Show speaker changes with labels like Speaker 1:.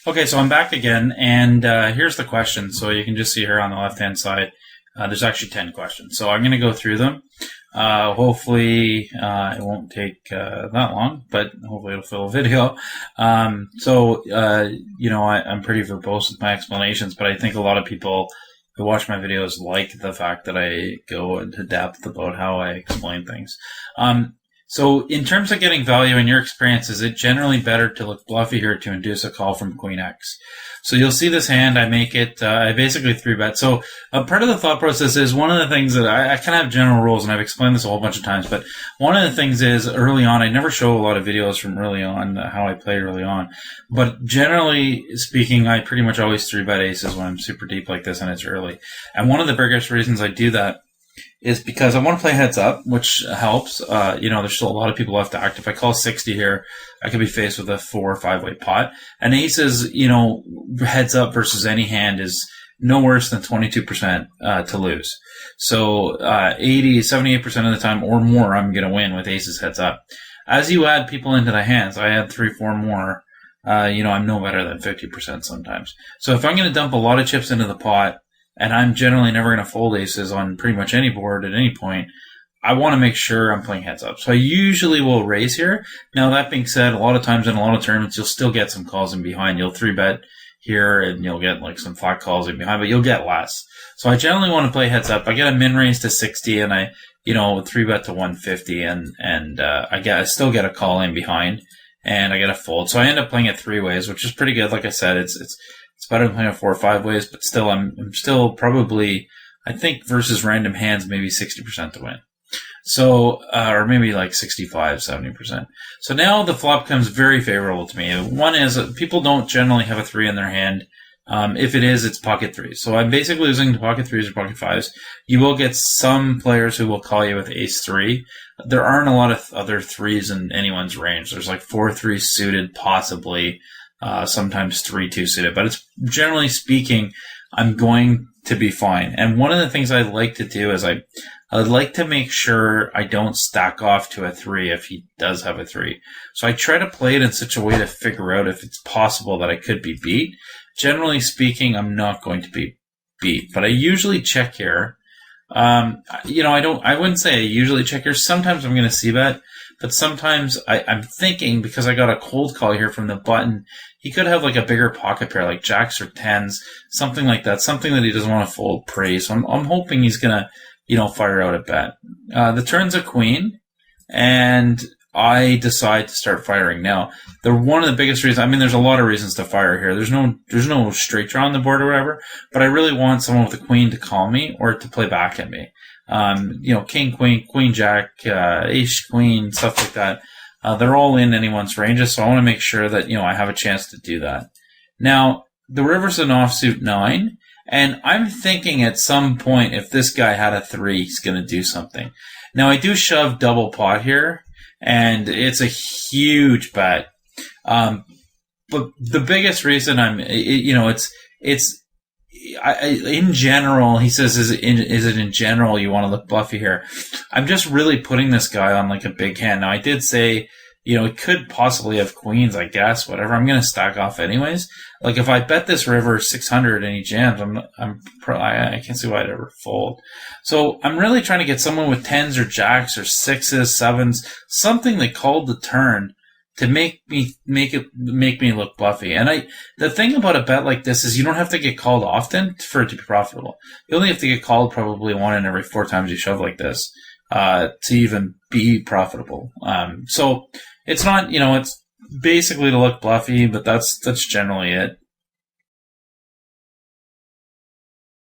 Speaker 1: Okay, so I'm back again, and here's the question. So you can just see here on the left-hand side, there's actually 10 questions. So I'm going to go through them. Hopefully, it won't take that long, but hopefully it'll fill a video. I'm pretty verbose with my explanations, but I think a lot of people who watch my videos like the fact that I go into depth about how I explain things. So in terms of getting value in your experience, is it generally better to look bluffy here to induce a call from Queen X? So you'll see this hand, I make it, I basically 3-bet. So part of the thought process is one of the things that I kind of have general rules, and I've explained this a whole bunch of times, but one of the things is early on, I never show a lot of videos from early on, how I play early on, but generally speaking, I pretty much always 3-bet aces when I'm super deep like this and it's early. And one of the biggest reasons I do that is because I want to play heads up, which helps. There's still a lot of people left to act. If I call 60 here, I could be faced with a 4 or 5-way pot. And aces, heads up versus any hand is no worse than 22% to lose. So 78% of the time or more, I'm going to win with aces heads up. As you add people into the hands, I add 3, 4 more, I'm no better than 50% sometimes. So if I'm going to dump a lot of chips into the pot, and I'm generally never going to fold aces on pretty much any board at any point, I want to make sure I'm playing heads up. So I usually will raise here. Now, that being said, a lot of times in a lot of tournaments, you'll still get some calls in behind. You'll 3-bet here, and you'll get like some flat calls in behind, but you'll get less. So I generally want to play heads up. I get a min raise to 60, and I 3-bet to 150, and I still get a call in behind, and I get a fold. So I end up playing it 3 ways, which is pretty good. Like I said, it's better than playing it 4 or 5 ways, but still, I'm still probably, I think, versus random hands, maybe 60% to win. So, or maybe like 65, 70%. So now the flop comes very favorable to me. One is people don't generally have a 3 in their hand. If it is, it's pocket 3s. So I'm basically losing to pocket 3s or pocket 5s. You will get some players who will call you with ace 3. There aren't a lot of other 3s in anyone's range. There's like 4 3s suited, possibly. Sometimes 3-2 suited, but it's generally speaking, I'm going to be fine. And one of the things I like to do is I like to make sure I don't stack off to a 3 if he does have a 3. So I try to play it in such a way to figure out if it's possible that I could be beat. Generally speaking, I'm not going to be beat, but I usually check here. I wouldn't say I usually check here. Sometimes I'm going to c-bet, but sometimes I'm thinking, because I got a cold call here from the button, he could have like a bigger pocket pair, like jacks or 10s, something like that, something that he doesn't want to fold pre. So I'm hoping he's going to, fire out a bet. The turn's a queen, and I decide to start firing. Now, one of the biggest reasons, there's a lot of reasons to fire here. There's no straight draw on the board or whatever, but I really want someone with a queen to call me or to play back at me. King, queen, queen, jack, ace, queen, stuff like that. They're all in anyone's ranges, so I want to make sure that, I have a chance to do that. Now, the river's an offsuit 9, and I'm thinking at some point, if this guy had a 3, he's going to do something. Now, I do shove double pot here, and it's a huge bet. But the biggest reason in general, he says, is it in general you want to look bluffy here? I'm just really putting this guy on like a big hand. Now, I did say, it could possibly have queens, I guess, whatever. I'm going to stack off anyways. Like, if I bet this river 600 and he jams, I can't see why I'd ever fold. So I'm really trying to get someone with 10s or jacks or 6s, 7s, something that called the turn to make me look bluffy. And the thing about a bet like this is you don't have to get called often for it to be profitable. You only have to get called probably 1 in every 4 times you shove like this to even be profitable. So it's not, it's basically to look bluffy, but that's generally it.